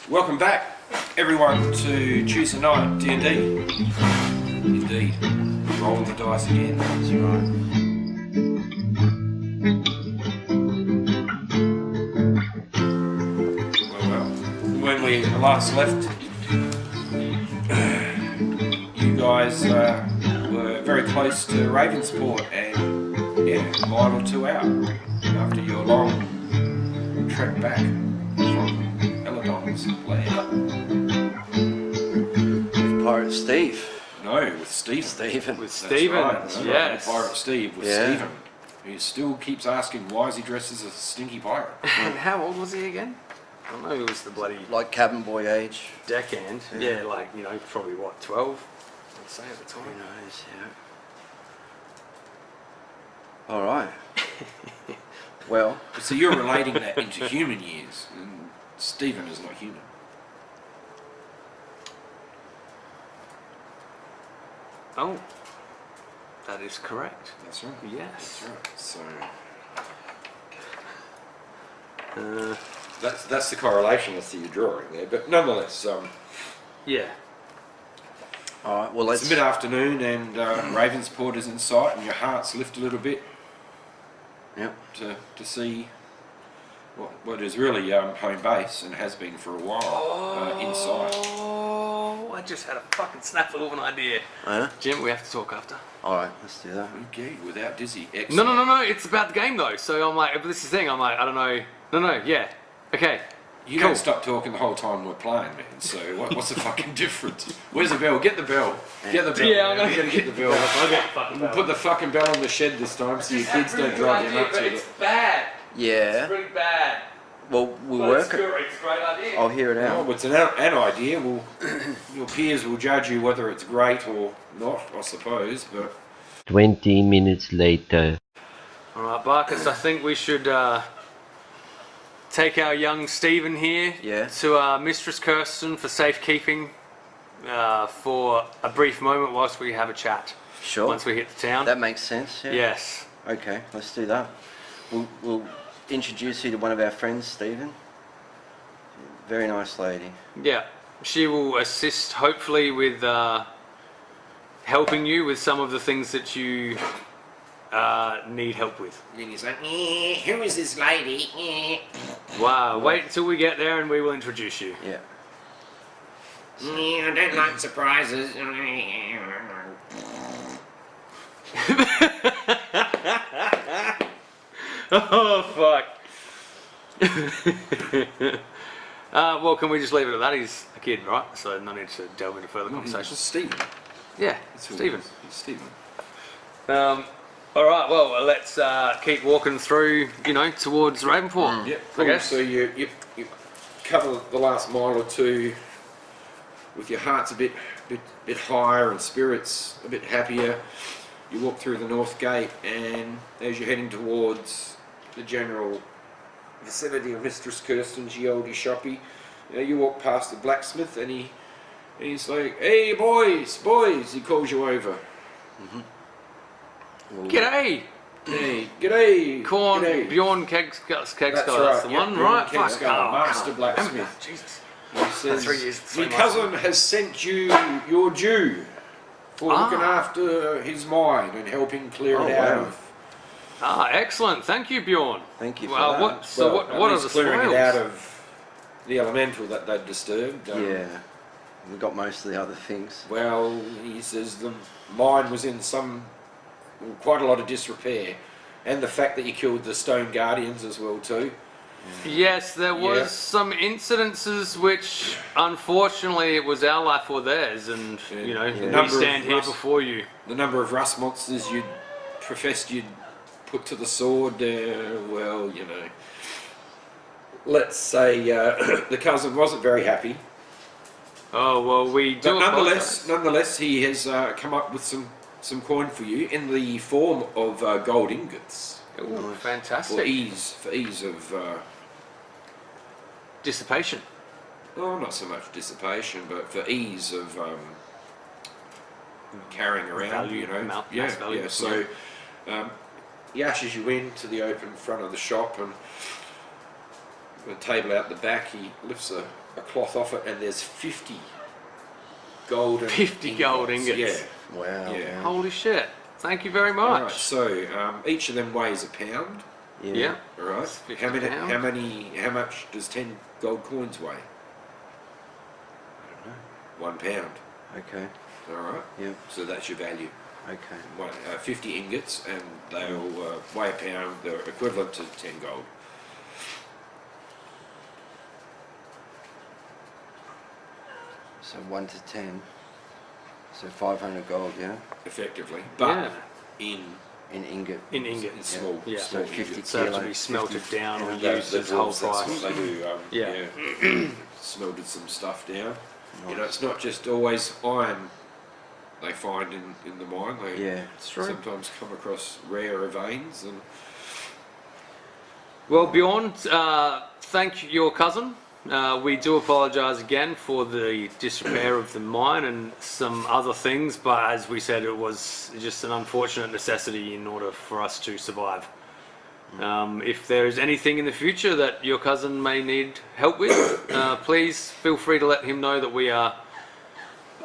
Welcome back, everyone, to Tuesday night D&D. Indeed, rolling the dice again. That's right. Well, when we last left, you guys were very close to Ravensport, and a mile or two out after your long trek back from Eladon's lair. With Pirate Steve. No, with Stephen. Stephen. With That's Stephen, right, that's right. yes. Pirate Steve with Stephen, who still keeps asking why is he dressed as a stinky pirate. And how old was he again? I don't know, he was the bloody Like cabin boy age. deckhand. Yeah, like, probably what, 12? I'd say at the Who time. knows, yeah. Alright. Well, So you're relating that into human years, and Stephen is not human. Oh, that is correct. That's right. Yes. That's right. So Uh, that's the correlation I see you drawing there. But nonetheless, yeah. alright, well it's let's... mid-afternoon and Ravensport is in sight, and your hearts lift a little bit Yep. to see what is really home base and has been for a while in sight. Oh, I just had a fucking snaffle of an idea. Yeah? Jim, we have to talk after. Alright, let's do that. Okay, without Dizzy. No, Excellent. no, it's about the game though. So I'm like, but this is the thing, I'm like, I don't know. No, yeah. Okay. You Cool. don't stop talking the whole time we're playing, man. So what's the fucking difference? Where's the bell? Get the bell. Get the bell. Yeah, I'm man. gonna We gotta get the bell. I'll get the fucking We'll put the fucking bell on the shed this time so your kids don't drive you nuts with It's it. bad. Yeah. It's really bad. Well, we'll But work it. it's a great idea. I'll hear it out. Oh, it's an idea. Your peers will judge you whether it's great or not, I suppose. But 20 minutes later. Alright, Barkus, I think we should take our young Stephen here to Mistress Kirsten for safekeeping for a brief moment whilst we have a chat. Sure. Once we hit the town. That makes sense, yeah? Yes. Okay, let's do that. We'll introduce you to one of our friends, Stephen. Very nice lady. Yeah. She will assist hopefully with helping you with some of the things that you need help with. then he's like, who is this lady? Wow, wait until we get there and we will introduce you. Yeah. I don't like surprises. Oh, fuck. Well, can we just leave it at that? He's a kid, right? So no need to delve into further It's conversation. just Stephen. Yeah, That's who it Stephen. is. It's Stephen. All right, well, let's keep walking through, towards Ravenport. Yep. I guess. So you cover the last mile or two with your hearts a bit higher and spirits a bit happier. You walk through the north gate, and as you're heading towards the general vicinity of Mistress Kirsten's oldie shoppy, you walk past the blacksmith, and he's like, "Hey boys, he calls you over. G'day! Hey, g'day, Corn, g'day. Bjorn Kegskull, That's that's the one, Bjorn right? Fuck. Kegskull, Oh, master come on. blacksmith. Jesus. He says, 3 years, "My 3 cousin has sent you your due for looking Ah. after his mine and helping clear it out wow. of." Excellent. Thank you, Bjorn. Thank you for Well, that. what at are least the clearing spoils? it out of the elemental that they'd disturbed? Yeah. We got most of the other things. Well, he says the mine was in quite a lot of disrepair, and the fact that you killed the Stone Guardians as well too. Yes, there was Yeah. some incidences which, unfortunately, it was our life or theirs, and we Number stand of here rust- before you. The number of rust monsters you'd professed you'd put to the sword, let's say the cousin wasn't very happy. Oh well, we do. But apologise. nonetheless, he has come up with some coin for you in the form of gold ingots Ooh, for fantastic. ease of. Dissipation. Oh, not so much dissipation, but for ease of carrying around. Value, amount, yeah, mass value. yeah. So he ushers you in to the open front of the shop, and the table out the back. He lifts a a cloth off it, and there's 50 golden 50 gold ingots. Yeah. Wow. Yeah. wow. Holy shit. Thank you very All right, much. so each of them weighs a pound. Yeah. All right. That's 50 How much does 10 gold coins weigh? I don't know. 1 pound. Okay. All right. Yep. So that's your value. Okay. 50 ingots, and they'll weigh a pound. They're equivalent to 10 gold. So 1 to 10. So 500 gold, yeah? Effectively, but Yeah. in In ingot. In ingot. in small, Yeah. small So 50 ingots. So have to be kilos, smelted 50 down or yeah. used The as whole dwarves, that's price. what they do. Yeah. Smelted some stuff down. Nice. You know, it's not just always iron they find in the mine. They Yeah. It's true. sometimes come across rarer veins, and Well, Bjorn, thank your cousin. We do apologise again for the disrepair of the mine and some other things, but as we said, it was just an unfortunate necessity in order for us to survive. If there is anything in the future that your cousin may need help with, please feel free to let him know that we are,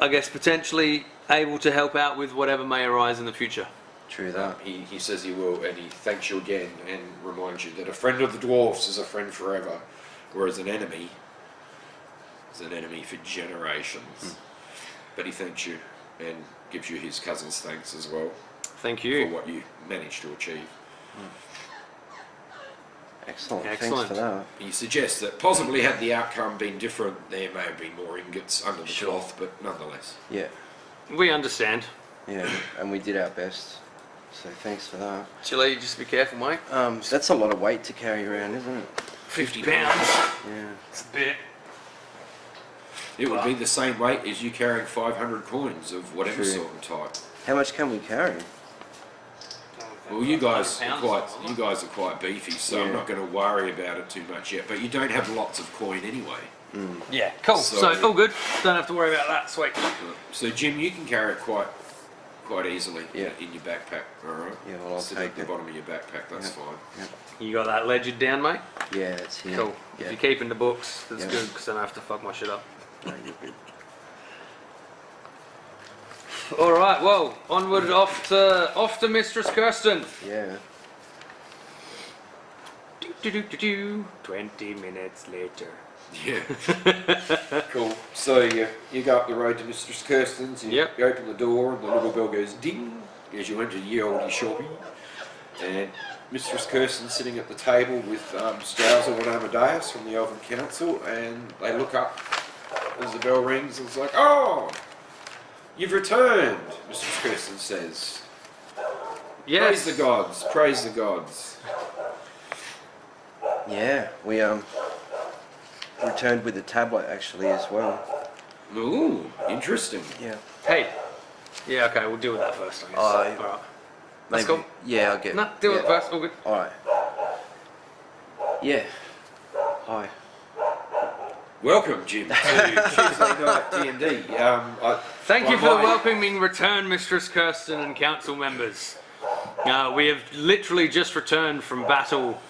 I guess, potentially able to help out with whatever may arise in the future. True that. he says he will, and he thanks you again and reminds you that a friend of the dwarfs is a friend forever, whereas an enemy is an enemy for generations. But he thanks you and gives you his cousin's thanks as well Thank for you. what you managed to achieve. Excellent. Excellent. Thanks for that. He suggests that possibly had the outcome been different, there may have been more ingots under the Sure. cloth, but nonetheless. Yeah. We understand. Yeah. And we did our best. So thanks for that. Chile, just be careful, mate. That's a lot of weight to carry around, isn't it? 50 pounds. Yeah. It's a bit. It would be the same weight as you carrying 500 coins of whatever True. sort and type. How much can we carry? Well, you guys are Pounds, quite beefy, so I'm Yeah. not going to worry about it too much yet. But you don't have lots of coin anyway. Yeah, cool. So- So, all good. Don't have to worry about that. Sweet. So Jim, you can carry it quite easily Yeah. in your backpack. All right. Yeah, well, I'll Sit take at the it. bottom of your backpack. That's Yeah. fine. Yeah. You got that ledger down, mate? Yeah, it's here. Cool. Yeah. If you're keeping the books, that's Yeah. good, because then I have to fuck my shit up. No, you're good. All right. Well, onward off to Mistress Kirsten. Yeah. 20 minutes later. Yeah. Cool. So you go up the road to Mistress Kirsten's. You Yep. open the door, and the little bell goes ding as you enter ye olde shoppy. And Mistress Kirsten's sitting at the table with Strauser and Amadeus from the Elven Council, and they look up as the bell rings, and it's like, "Oh, you've returned," Mistress Kirsten says. Yes. Praise the gods, praise the gods. Yeah. We returned with a tablet actually as well. Ooh, interesting. Yeah. Hey. Yeah. Okay. We'll deal with that first. I guess. I- All right. Let's Maybe- go. Yeah, I'll get. No, deal with it yeah. first. All good. All right. Yeah. Hi. Welcome, Jim, to Tuesday night D&D. Thank you by for the my- welcoming return, Mistress Kirsten and council members. We have literally just returned from battle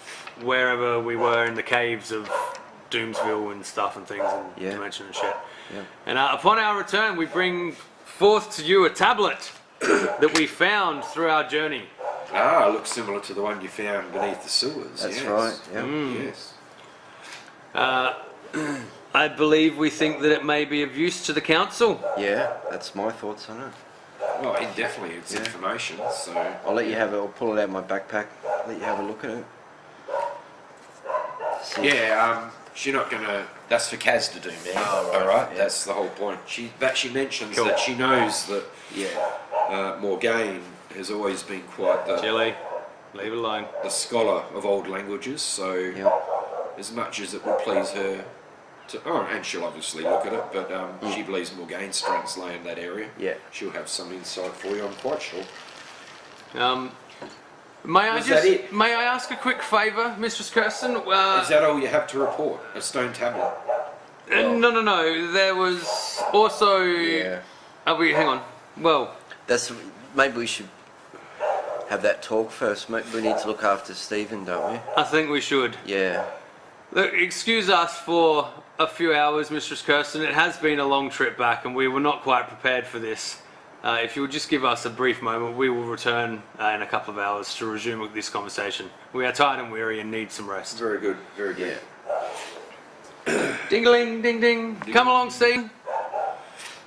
wherever we were in the caves of Doomsville and stuff and things and Yeah. Dimension and shit. Yeah. And upon our return, we bring forth to you a tablet that we found through our journey. Ah, looks similar to the one you found beneath the sewers. That's yes. right. Yeah. Yes. I believe we think that it may be of use to the council. Yeah. That's my thoughts on it. Well, definitely it's Yeah. information, so... I'll let you have it. I'll pull it out of my backpack. Let you have a look at it. See. Yeah, she's not gonna... That's for Kaz to do, man. Oh, right, Alright, yeah. that's the whole point. She mentions Cool. that she knows that Yeah. Morgaine has always been quite the Chili, leave it alone. scholar of old languages, so Yeah. as much as it would please her to... Oh, and she'll obviously look at it, but she believes Morgaine's strengths lay in that area. Yeah. She'll have some insight for you, I'm quite sure. May that it? May I ask a quick favour, Mistress Kirsten? Is that all you have to report? A stone tablet? No. There was also. Yeah. Hang on. Well, That's. Maybe we should have that talk first. Maybe we need to look after Stephen, don't we? I think we should. Yeah. Look, excuse us for a few hours, Mistress Kirsten. It has been a long trip back, and we were not quite prepared for this. If you would just give us a brief moment, we will return in a couple of hours to resume this conversation. We are tired and weary and need some rest. Very good, very good. Ding-a-ling, ding-ding. Come along, Steve.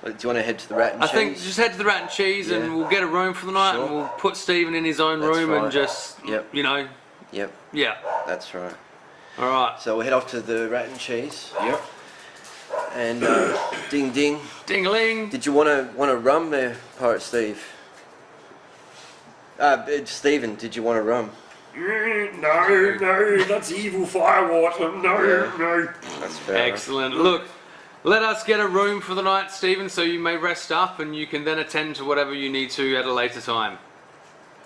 Do you want to head to the Rat and Cheese? I think just head to the Rat and Cheese, and we'll get a room for the night, Sure. and we'll put Stephen in his own That's room right. and just, you know, Yep, yeah. that's right. All right. So we'll head off to the Rat and Cheese. Yep. And ding ding. Ding-a-ling. Did you want to rum there, Pirate Steve? Stephen, did you want to rum? No, that's evil firewater. No. That's fair enough. Excellent. Look, let us get a room for the night, Stephen, so you may rest up and you can then attend to whatever you need to at a later time.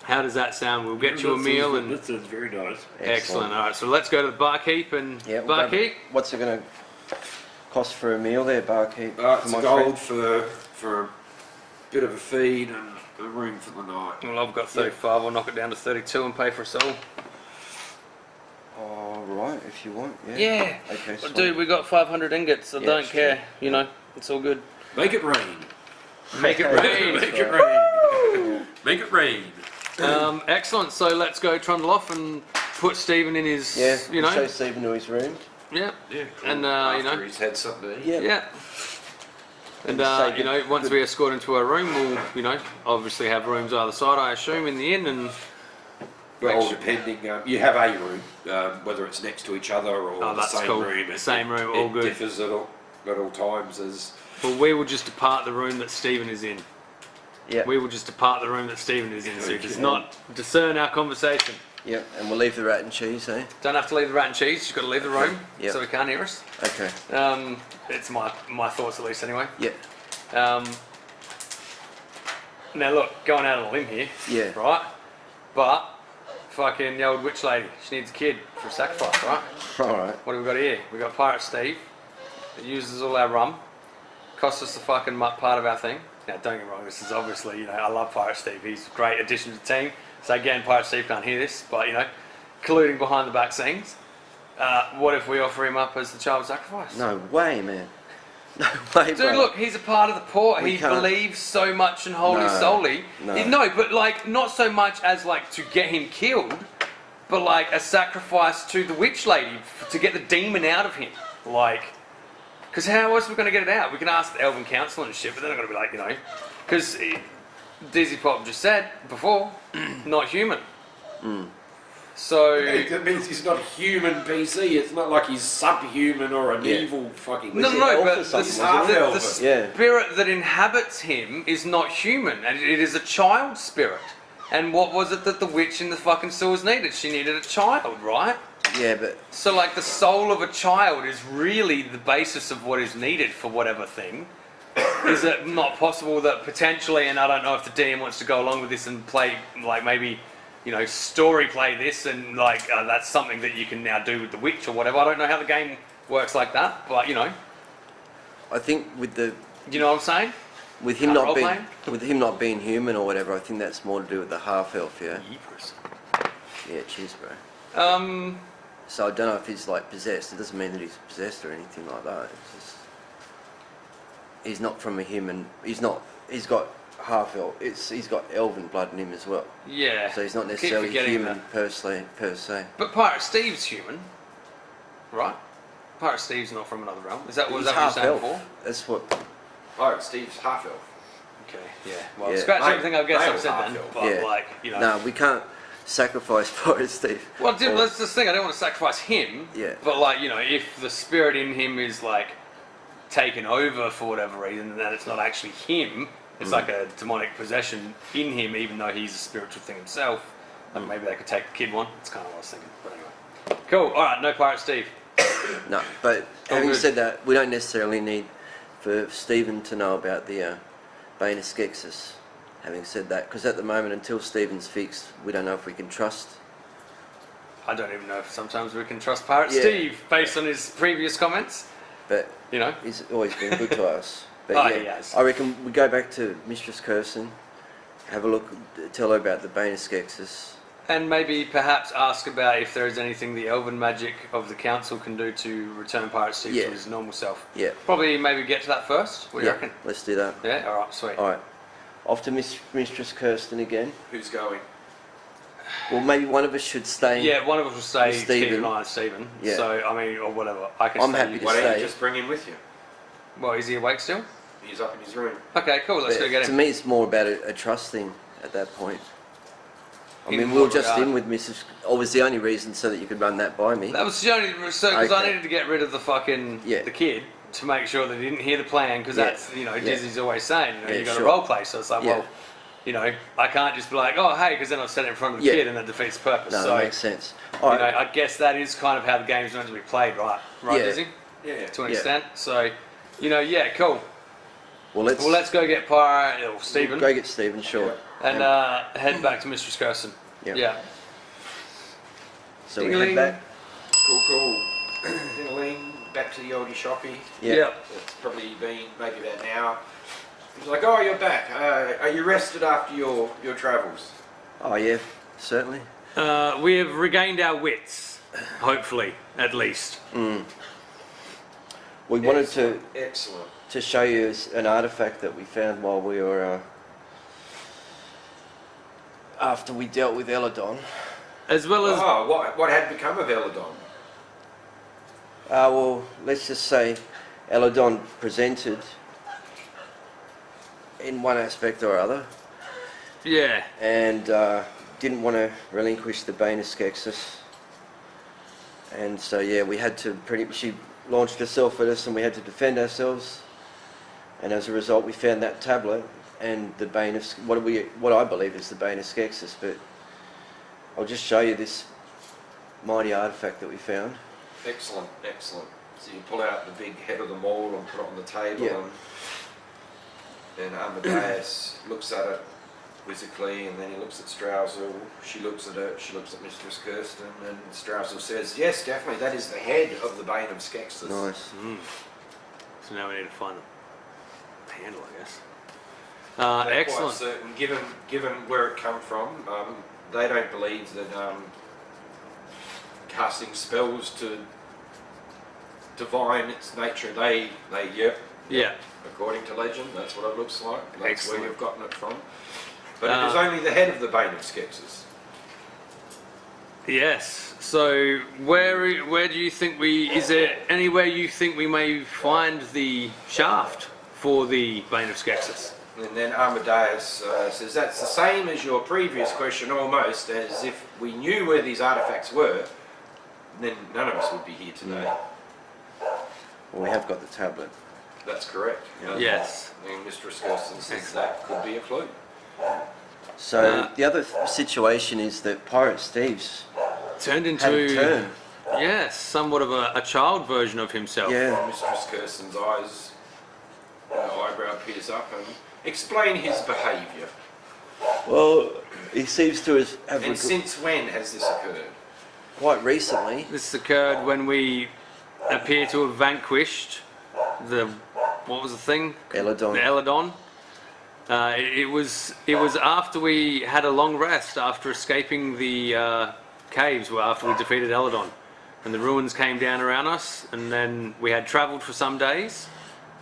How does that sound? We'll get you a meal and... That sounds very nice. Excellent. All right, so let's go to the barkeep and... Yeah, we'll barkeep? what's it going to cost for a meal there, barkeep? It's a gold for a bit of a feed and a room for the night. Well, I've got 35. I'll knock it down to 32 and pay for us all. All right, if you want. Yeah. Yeah. Okay. Well, dude, we got 500 ingots. I Yeah, don't sure. care. You know, it's all good. Make it rain. Make it rain. Make it rain. Make it rain. Excellent. So let's go trundle off and put Stephen in his, Yeah. you know. Show Stephen to his room. Yeah. Yeah. And, you After know. he's had something to eat. Yeah. Yeah. And, Say you know, once good- we escort him to our room, we'll, you know, obviously have rooms either side, I assume, in the inn. And Well, depending, you have a room, whether it's next to each other or the that's same cool. room. Same room, all it good. differs at all times as... well, we will just depart the room that Stephen is in. Yeah. We will just depart the room that Stephen is in, so he does Okay. not discern our conversation. Yep. And we'll leave the Rat and Cheese, eh? Don't have to leave the Rat and Cheese, just got to leave the room Yep. so he can't hear us. Okay. It's my thoughts at least anyway. Yeah. Now look, going out on a limb here, Yeah. right? But fucking the old witch lady, she needs a kid for a sacrifice, right? All right. What have we got here? We got Pirate Steve, that uses all our rum, costs us the fucking part of our thing. Now don't get me wrong, this is obviously, you know, I love Pirate Steve, he's a great addition to the team. So again, Pirate Steve can't hear this, but you know, colluding behind the back scenes. What if we offer him up as the child sacrifice? No way, man. No way, Dude, bro. look, he's a part of the poor. We He can't- believes so much in Holy No, Solely. no. No, but like, not so much as like to get him killed, but like a sacrifice to the witch lady to get the demon out of him. Like, because how else are we going to get it out? We can ask the Elven Council and shit, but they're not going to be like, you know, because Dizzy Pop just said before, not human. So. That means he's not a human PC. It's not like he's subhuman or an evil fucking... No, it no, elf but or the, something, wasn't it? the Yeah. spirit that inhabits him is not human, and it is a child spirit. And what was it that the witch in the fucking sewers needed? She needed a child, right? Yeah, but So, like, the soul of a child is really the basis of what is needed for whatever thing. Is it not possible that potentially, and I don't know if the DM wants to go along with this and play, like, maybe, you know, story play this, and, like, that's something that you can now do with the witch or whatever. I don't know how the game works like that, but, you know. I think with the You know what I'm saying? with him Can't not being role-playing? being human or whatever, I think that's more to do with the half elf. Yeah. Yeah. Cheers, bro. So I don't know if he's like possessed. It doesn't mean that he's possessed or anything like that. It's just he's not from a human. He's not. He's got half elf. He's got elven blood in him as well. Yeah. So he's not Keep necessarily forgetting human that. per se. But Pirate Steve's human, right? Pirate Steve's not from another realm. Is that what He's you were half saying elf. before? That's what. Pirate Steve's half elf. Okay, yeah. Well, Yeah. scratch Mate, everything I guess male I've said then. half-elf. But Yeah. like, you know. No, we can't sacrifice Pirate Steve. Well, dude, Or- that's the thing. I don't want to sacrifice him. Yeah. But like, you know, if the spirit in him is like taken over for whatever reason, then it's not actually him. It's like a demonic possession in him, even though he's a spiritual thing himself. Like maybe they could take the kid one. That's kind of what I was thinking. But anyway. Cool. All right. No Pirate Steve. No, but All having good. said that, we don't necessarily need for Stephen to know about the Bane of Skeksis. Having said that, because at the moment, until Stephen's fixed, we don't know if we can trust. I don't even know if sometimes we can trust Pirate Yeah. Steve based on his previous comments. But You know. he's always been good to us. But Oh, yeah, he has. I reckon we go back to Mistress Kirsten, have a look, tell her about the Bane of Skeksis, And maybe perhaps ask about if there is anything the elven magic of the council can do to return Pirate Steve to his normal self. Yeah. Probably maybe get to that first. What do you reckon? Let's do that. Yeah. All right. Sweet. All right. Off to Mistress Kirsten again. Who's going? Well, maybe one of us should stay. Yeah. One of us will say With Stephen. keep an eye on Stephen. Yeah. So I mean, or whatever. I can. I'm stay happy you to Why don't stay. you just bring him with you? Well, is he awake still? He's up in his room. Okay. Cool. Let's But go get to him. me, it's more about a trust thing at that point. I In mean, we were what just regard? in with Mrs. Or was the only reason so that you could run that by me. That was the only because I Okay. needed to get rid of the fucking Yeah. the kid to make sure that he didn't hear the plan because Yeah. that's Yeah. Dizzy's always saying Yeah, you got to sure. role play. So it's like Yeah. well, I can't just be like oh hey because then I've said it in front of the Yeah. kid and that defeats the purpose. No, So that makes sense. All right. I guess that is kind of how the game's meant to be played, right? Right, Yeah. Dizzy? Yeah. To an Yeah. extent. So yeah, cool. Well, Let's go get Pyro or Stephen Go get Stephen, sure. and head back to Mistress Kirsten. Yeah. Yeah. So we Ding-a-ling. head back. Cool. Ding-a-ling, back to the oldie shoppy. Yeah. It's probably been maybe about an hour. He's like, oh, you're back. Are you rested after your travels? Oh yeah, certainly. We have regained our wits, hopefully, at least. We wanted to Excellent. show you an artifact that we found while we were after we dealt with Eladon. As well as Oh, what had become of Eladon? Well, let's just say Eladon presented in one aspect or other, yeah. and didn't want to relinquish the Bane of Skeksis. And so yeah, we had to she launched herself at us, and we had to defend ourselves. And as a result, we found that tablet and the Bane of what I believe is the Bane of Skeksis. But I'll just show you this mighty artifact that we found. Excellent. So you pull out the big head of the maul and put it on the table, Yeah. and Amadeus looks at it quizzically, and then he looks at Straussel. She looks at it. She looks at Mistress Kirsten, and Straussel says, "Yes, definitely, that is the head of the Bane of Skeksis." Nice. So now we need to find the handle, I guess. They're Excellent. Quite certain, given where it come from, they don't believe that casting spells to divine its nature. They Yeah. according to legend, that's what it looks like. That's Excellent. where you've gotten it from. But it is only the head of the Bane of Skeksis. Yes. So where do you think is there anywhere you think we may find the shaft for the Bane of Skeksis? And then Amadeus says, that's the same as your previous question, almost, as if we knew where these artifacts were, then none of us would be here today. Well, we have got the tablet. That's correct. Yes. And Mistress Kirsten says that could be a clue. So the other situation is that Pirate Steve's Turned had a into turn. yes, somewhat of a child version of himself. Yeah. Mistress Kirsten's eyes, eyebrow pierce up, and explain his behaviour. Well, he seems to have And since when has this occurred? quite recently. This occurred when we appear to have vanquished the what was the thing? Eladon. The Eladon. It was after we had a long rest after escaping the caves, after we defeated Eladon, and the ruins came down around us, and then we had travelled for some days,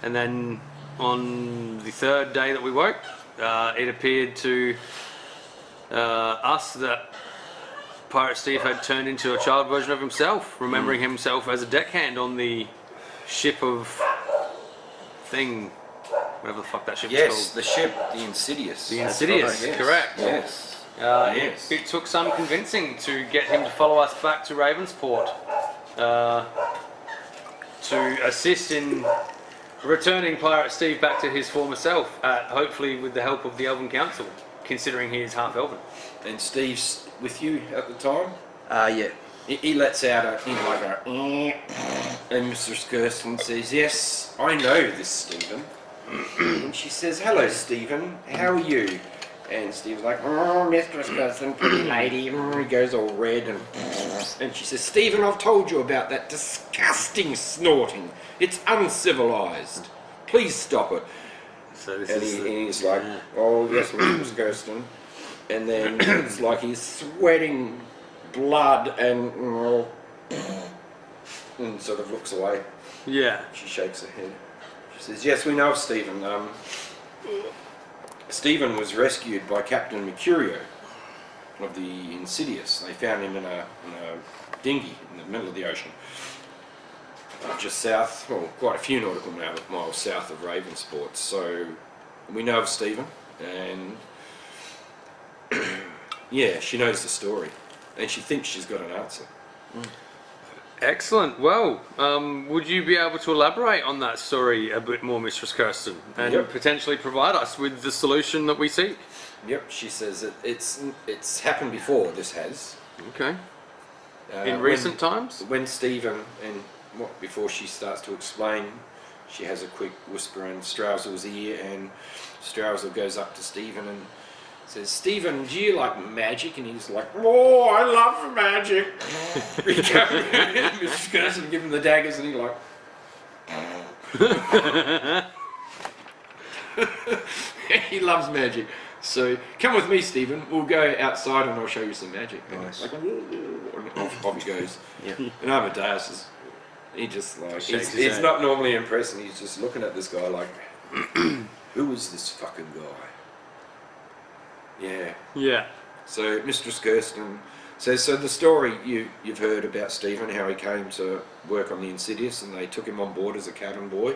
and then on the third day that we woke, it appeared to us that Pirate Steve had turned into a child version of himself, remembering himself as a deckhand on the ship of thing, whatever the fuck that ship Yes, was the ship, the Insidious. The Insidious, Yes. correct. Yes. called. Yes. It took some convincing to get him to follow us back to Ravensport to assist in returning Pirate Steve back to his former self, hopefully with the help of the Elven Council, considering he is half Elven. And Steve's with you at the time? Yeah. He lets out and Mr. Kirsten says, yes, I know this, Stephen. And she says, hello, Stephen, how are you? And Steve's like, oh, Mistress Kirsten, pretty lady. He goes all red. And she says, Stephen, I've told you about that disgusting snorting. It's uncivilized. Please stop it. So this And is he's like, oh, yes, Mistress Kirsten. and then it's like he's sweating blood and sort of looks away. Yeah. She shakes her head. She says, "Yes, we know of Stephen. Stephen was rescued by Captain Mercurio of the Insidious. They found him in a dinghy in the middle of the ocean, just south, well, quite a few nautical miles south of Ravensport. So we know of Stephen, and yeah, she knows the story, and she thinks she's got an answer." Excellent. Well, would you be able to elaborate on that story a bit more, Mistress Kirsten, and Yep. potentially provide us with the solution that we seek? Yep, she says that it's happened before. This has. Okay. In recent times? When Stephen, and before she starts to explain, she has a quick whisper in Strausel's ear, and Strausel goes up to Stephen and says, "Stephen, do you like magic?" And he's like, "Oh, I love magic." Mrs. Gerson give him the daggers, and he's like, he loves magic. So come with me, Stephen. We'll go outside and I'll show you some magic. Nice. Like, and off he goes. Yeah. And Amadeus is, he just like, Shakes his he's head. not normally impressed, and he's just looking at this guy like, who is this fucking guy? Yeah. Yeah. So Mistress Kirsten says, so the story you've heard about Stephen, how he came to work on the Insidious, and they took him on board as a cabin boy,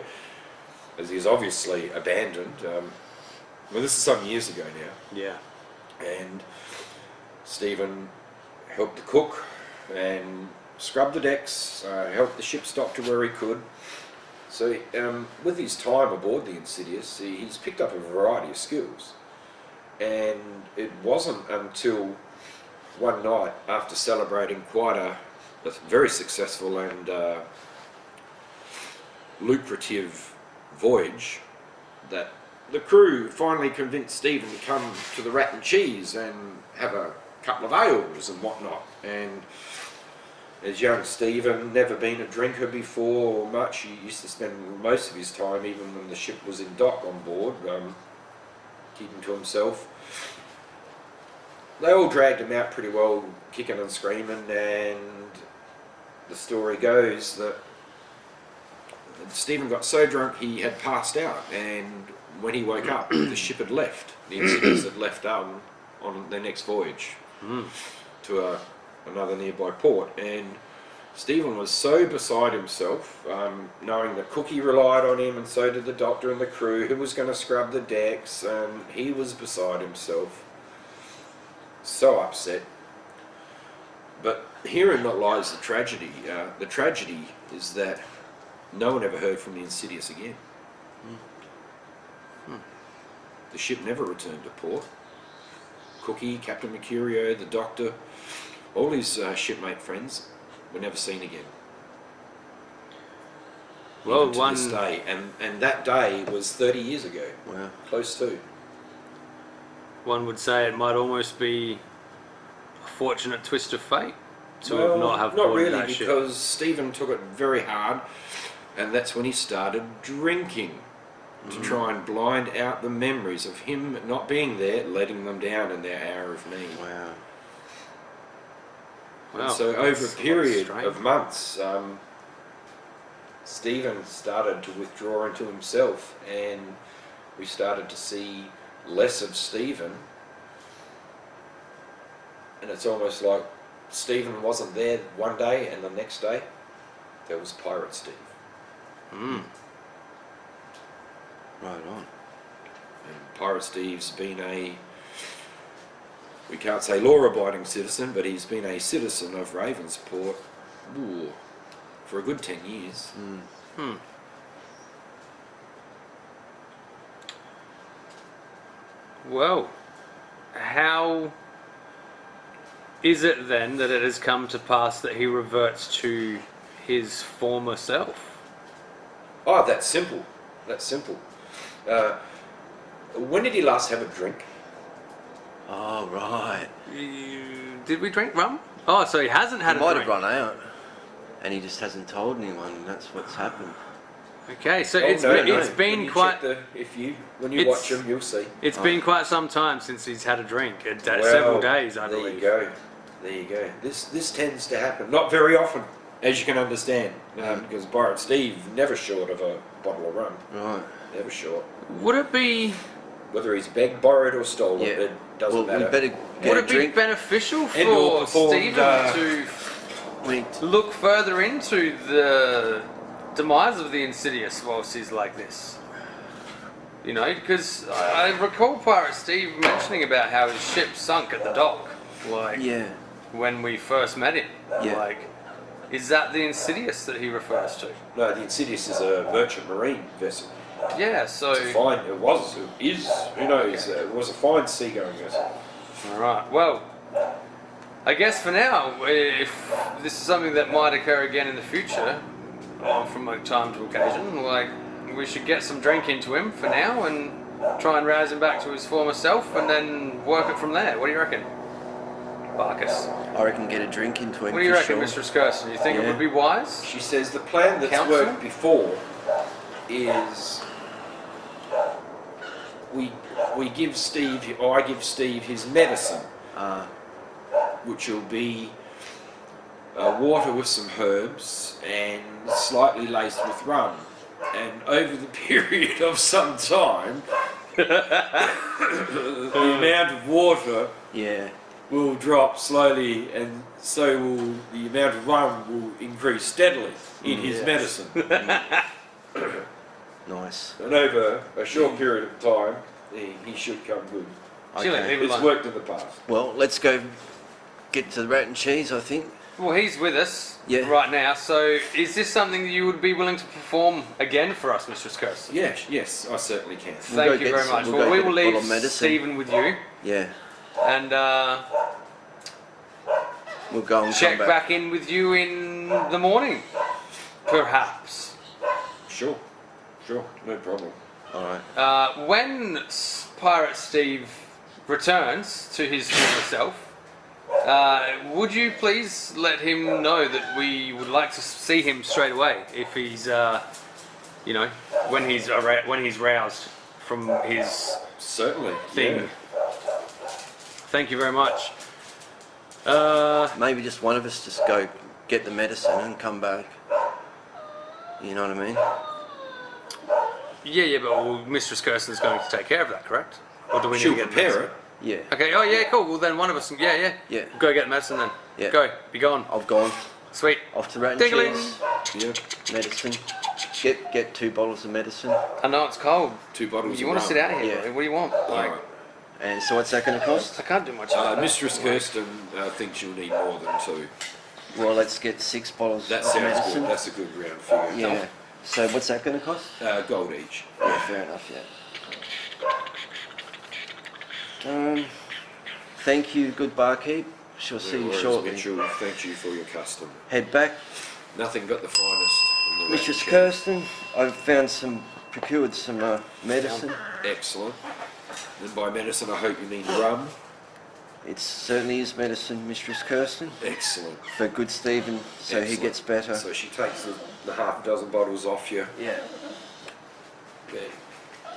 as he was obviously abandoned. Well, this is some years ago now. Yeah. And Stephen helped the cook and scrubbed the decks, helped the ship stop to where he could. So with his time aboard the Insidious, he's picked up a variety of skills. And it wasn't until one night, after celebrating quite a very successful and lucrative voyage, that the crew finally convinced Stephen to come to the Rat and Cheese and have a couple of ales and whatnot. And as young Stephen, never been a drinker before or much, he used to spend most of his time, even when the ship was in dock, on board, keeping to himself. They all dragged him out pretty well, kicking and screaming, and the story goes that Stephen got so drunk he had passed out, and when he woke up, the ship had left. The Insidious had left on their next voyage to another nearby port, and Stephen was so beside himself, knowing that Cookie relied on him, and so did the doctor and the crew who was going to scrub the decks, and he was beside himself, so upset. But herein not lies the tragedy. The tragedy is that no one ever heard from the Insidious again. The ship never returned to port. Cookie, Captain Mercurio, the doctor, all his shipmate friends were never seen again. Well, Even to this day, and that day was 30 years ago. Wow. Close to. one would say it might almost be a fortunate twist of fate to have not really, boarded that ship. because Stephen took it very hard, and that's when he started drinking to try and blind out the memories of him not being there, letting them down in their hour of need. Wow. And so over a that's period strange. of months, Stephen started to withdraw into himself, and we started to see less of Stephen. And it's almost like Stephen wasn't there one day, and the next day there was Pirate Steve. Right on. And Pirate Steve's been we can't say law-abiding citizen, but he's been a citizen of Ravensport for a good 10 years. Well, how is it then that it has come to pass that he reverts to his former self? Oh, that's simple. That's simple. When did he last have a drink? Oh, right. Did we drink rum? Oh, so he hasn't had He a might drink. have run out, and he just hasn't told anyone. That's what's happened. Okay, so Oh, it's no, been, no. it's been When you quite check when you It's- watch them, you'll see. it's been quite some time since he's had a drink. Well, Several days, I believe. There you go. This tends to happen, not very often, as you can understand, because Pirate Steve never short of a bottle of rum. Right. Never short. Would it be Whether he's begged, borrowed, or stolen, Yeah. it doesn't Well, matter. we better get would a it be drink. beneficial And or for performed, Stephen to We, look further into the demise of the Insidious whilst he's like this? You know, because I recall Pirate Steve mentioning about how his ship sunk at the dock, like yeah. when we first met him. Yeah. Like, is that the Insidious that he refers to? No, the Insidious is a merchant marine vessel. Yeah, so... It's a fine, it is, who knows, it was a fine seagoing vessel. Alright, well, I guess for now, if this is something that might occur again in the future, from time to occasion, like, we should get some drink into him for now and try and rouse him back to his former self and then work it from there. What do you reckon, Barkus? I reckon get a drink into him. What do you for reckon, sure. Mr. Skirson? You think it Yeah. would be wise? She says the plan that's Counsel? worked before is we give Steve, or I give Steve his medicine, which will be water with some herbs and slightly laced with rum. And over the period of some time, the amount of water Yeah. will drop slowly, and so will the amount of rum will increase steadily in his medicine. Nice. And over a short period of time, he should come good. Chilling, Okay. leave it It's alone. worked in the past. Well, let's go get to the rat and cheese, I think. Well, he's with us Yeah. right now, so is this something that you would be willing to perform again for us, Mr. Skirson? Yes, I certainly can. We'll go Thank you get very some- much. we'll Well, go we get will a bottle leave of medicine. Stephen with you Yeah. and We'll go and check come back in with you in the morning, perhaps. Sure, no problem. All right. When Pirate Steve returns to his former self, would you please let him know that we would like to see him straight away if he's, you know, when he's roused from his Certainly. thing. Yeah. Thank you very much. Maybe just one of us just go get the medicine and come back. You know what I mean? Yeah, but Mistress Kirsten's going to take care of that, correct? Or do we She'll need to get prepare medicine? it. Yeah. Okay, oh yeah, cool. Well then one of us, yeah. Yeah. Go get medicine then. Yeah. Go, be gone. I've gone. Sweet. Off to rat and Ding-a-ling. cheese. Yeah. Medicine. Get 2 bottles of medicine. I know it's cold. 2 bottles. You of want to rum. sit out here? Yeah. Bro? What do you want? Alright. And so what's that going to cost? I can't do much. of that. Mistress Kirsten thinks you'll need more than 2. Well, let's get 6 bottles That of sounds medicine. good. That's a good round figure. Yeah. So what's that going to cost? Gold each. Yeah, fair enough, yeah. Thank you, good barkeep. Shall see No you worries, shortly. Mitchell, thank you for your custom. Head back. Nothing but the finest. in the Mistress range. Kirsten, I've procured some medicine. Excellent. And by medicine, I hope you mean rum. It certainly is medicine, Mistress Kirsten, Excellent. for good Stephen, so he Excellent. gets better. So she takes the half dozen bottles off you. Yeah.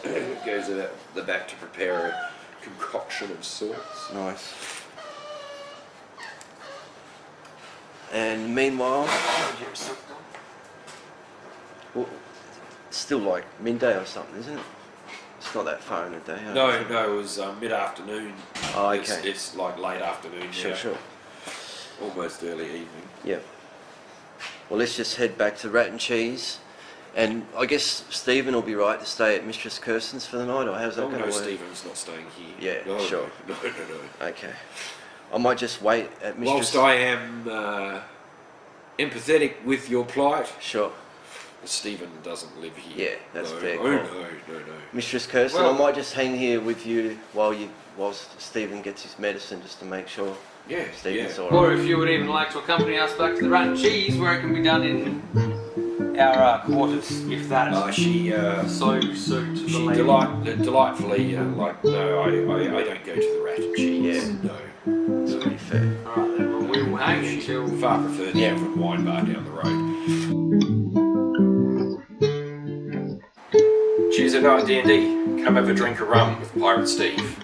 It goes at the back to prepare a concoction of sorts. Nice. And meanwhile, well, it's still like midday or something, isn't it? It's not that far in the day. I don't think. No, it was mid-afternoon. Oh, It's, okay. it's like late afternoon now. Sure. Almost early evening. Yeah. Well, let's just head back to Rat and Cheese. And I guess Stephen will be right to stay at Mistress Kirsten's for the night, or how's that Oh going to no, work? Stephen's not staying here. Yeah, no, sure. No. Okay. I might just wait at Mistress... Whilst I am empathetic with your plight, Sure. Stephen doesn't live here. Yeah, that's no. fair Oh, call. no. Mistress Kirsten, Well- I might just hang here with you whilst Stephen gets his medicine, just to make sure Yeah, Stephen's yeah. all Or right. if you would even like to accompany us back to the Rat and Cheese, where it can be done in our quarters, if that She so suit the she lady. delightfully like no, I don't go to the Rat and Cheese. Yeah. No. It's pretty fair. Alright then, well, we will hang until... Far prefer the Yeah. Alfred wine bar down the road. to Night D&D. Come have a drink of rum with Pirate Steve.